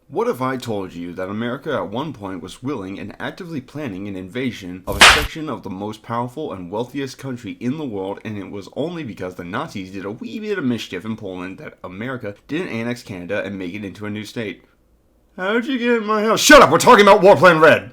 What if I told you that America at one point was willing and actively planning an invasion of a section of the most powerful and wealthiest country in the world, and it was only because the Nazis did a wee bit of mischief in Poland that America didn't annex Canada and make it into a new state? How'd you get in my house? Shut up! We're talking about War Plan Red!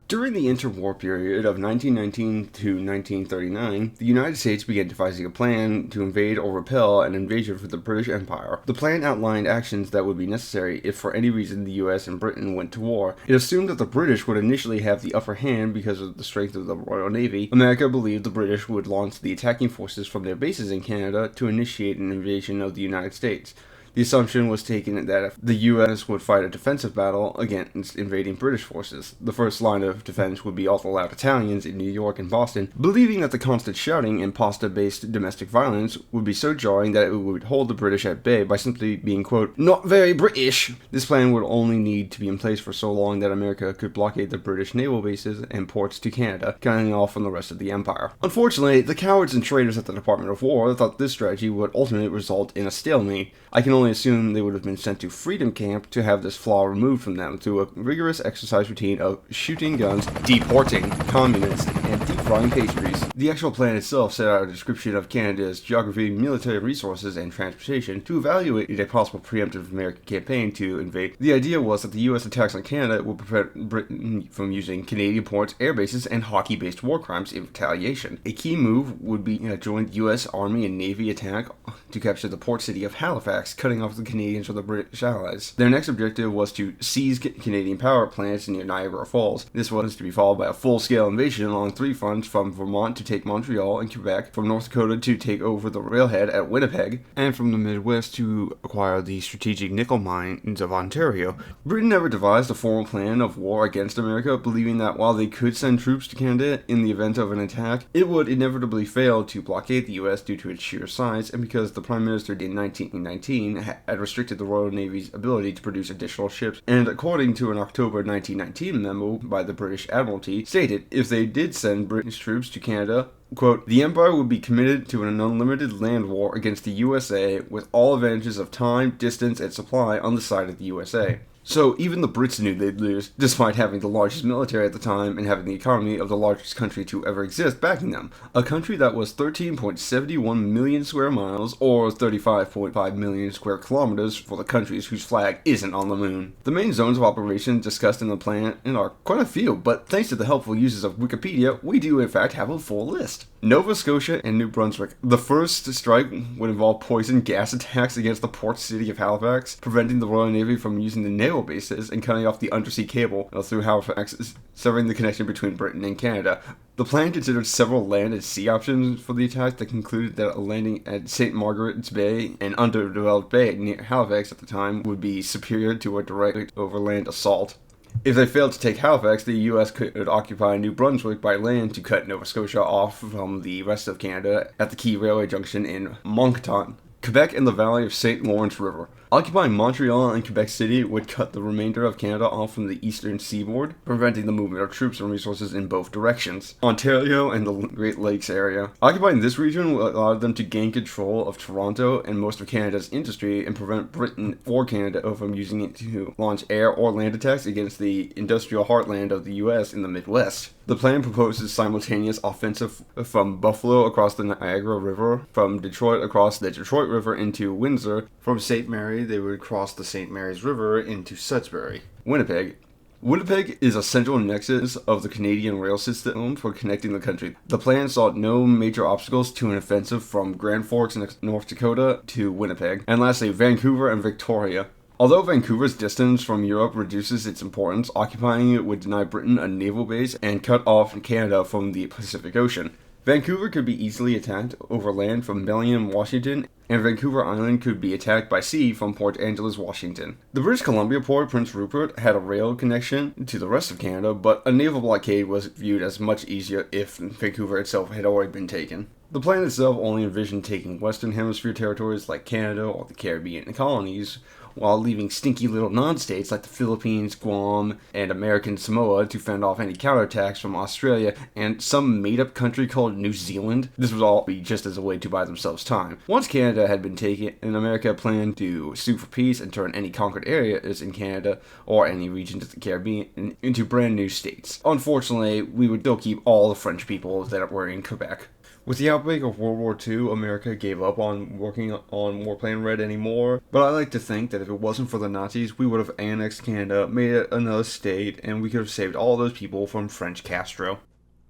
During the interwar period of 1919 to 1939, the United States began devising a plan to invade or repel an invasion from the British Empire. The plan outlined actions that would be necessary if for any reason the US and Britain went to war. It assumed that the British would initially have the upper hand because of the strength of the Royal Navy. America believed the British would launch the attacking forces from their bases in Canada to initiate an invasion of the United States. The assumption was taken that the U.S. would fight a defensive battle against invading British forces. The first line of defense would be all the loud Italians in New York and Boston, believing that the constant shouting and pasta-based domestic violence would be so jarring that it would hold the British at bay by simply being, quote, not very British. This plan would only need to be in place for so long that America could blockade the British naval bases and ports to Canada, cutting off from the rest of the empire. Unfortunately, the cowards and traitors at the Department of War thought this strategy would ultimately result in a stalemate. I can only assume they would have been sent to Freedom Camp to have this flaw removed from them through a rigorous exercise routine of shooting guns, deporting communists, and deep frying pastries. The actual plan itself set out a description of Canada's geography, military resources, and transportation to evaluate a possible preemptive American campaign to invade. The idea was that the U.S. attacks on Canada would prevent Britain from using Canadian ports, air bases, and hockey-based war crimes in retaliation. A key move would be a joint U.S. Army and Navy attack to capture the port city of Halifax, cutting off the Canadians from the British allies. Their next objective was to seize Canadian power plants near Niagara Falls. This was to be followed by a full-scale invasion along three fronts, from Vermont to take Montreal and Quebec, from North Dakota to take over the railhead at Winnipeg, and from the Midwest to acquire the strategic nickel mines of Ontario. Britain never devised a formal plan of war against America, believing that while they could send troops to Canada in the event of an attack, it would inevitably fail to blockade the U.S. due to its sheer size, and because the Prime Minister in 1919 had restricted the Royal Navy's ability to produce additional ships, and according to an October 1919 memo by the British Admiralty, stated if they did send British troops to Canada, quote, the Empire would be committed to an unlimited land war against the USA with all advantages of time, distance, and supply on the side of the USA. So even the Brits knew they'd lose, despite having the largest military at the time and having the economy of the largest country to ever exist backing them. A country that was 13.71 million square miles, or 35.5 million square kilometers for the countries whose flag isn't on the moon. The main zones of operation discussed in the plan are quite a few, but thanks to the helpful uses of Wikipedia, we do in fact have a full list. Nova Scotia and New Brunswick. The first strike would involve poison gas attacks against the port city of Halifax, preventing the Royal Navy from using the naval bases and cutting off the undersea cable through Halifax, severing the connection between Britain and Canada. The plan considered several land and sea options for the attack that concluded that a landing at St. Margaret's Bay, an underdeveloped bay near Halifax at the time, would be superior to a direct overland assault. If they failed to take Halifax, the U.S. could occupy New Brunswick by land to cut Nova Scotia off from the rest of Canada at the key railway junction in Moncton, Quebec, in the valley of St. Lawrence River. Occupying Montreal and Quebec City would cut the remainder of Canada off from the eastern seaboard, preventing the movement of troops and resources in both directions. Ontario and the Great Lakes area. Occupying this region allowed them to gain control of Toronto and most of Canada's industry and prevent Britain or Canada from using it to launch air or land attacks against the industrial heartland of the U.S. in the Midwest. The plan proposes simultaneous offensive from Buffalo across the Niagara River, from Detroit across the Detroit River into Windsor, from St. Mary they would cross the St. Mary's River into Sudbury. Winnipeg. Winnipeg is a central nexus of the Canadian rail system for connecting the country. The plan sought no major obstacles to an offensive from Grand Forks, North Dakota to Winnipeg, and lastly Vancouver and Victoria. Although Vancouver's distance from Europe reduces its importance, occupying it would deny Britain a naval base and cut off Canada from the Pacific Ocean. Vancouver could be easily attacked over land from Bellingham, Washington, and Vancouver Island could be attacked by sea from Port Angeles, Washington. The British Columbia port, Prince Rupert, had a rail connection to the rest of Canada, but a naval blockade was viewed as much easier if Vancouver itself had already been taken. The plan itself only envisioned taking Western Hemisphere territories like Canada or the Caribbean colonies, while leaving stinky little non-states like the Philippines, Guam, and American Samoa to fend off any counterattacks from Australia and some made-up country called New Zealand. This was all just as a way to buy themselves time. Once Canada had been taken, and America planned to sue for peace and turn any conquered areas in Canada or any regions of the Caribbean into brand new states. Unfortunately, we would still keep all the French people that were in Quebec. With the outbreak of World War II, America gave up on working on War Plan Red anymore, but I like to think that if it wasn't for the Nazis, we would have annexed Canada, made it another state, and we could have saved all those people from French Castro.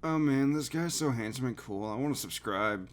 Oh man, this guy's so handsome and cool. I want to subscribe.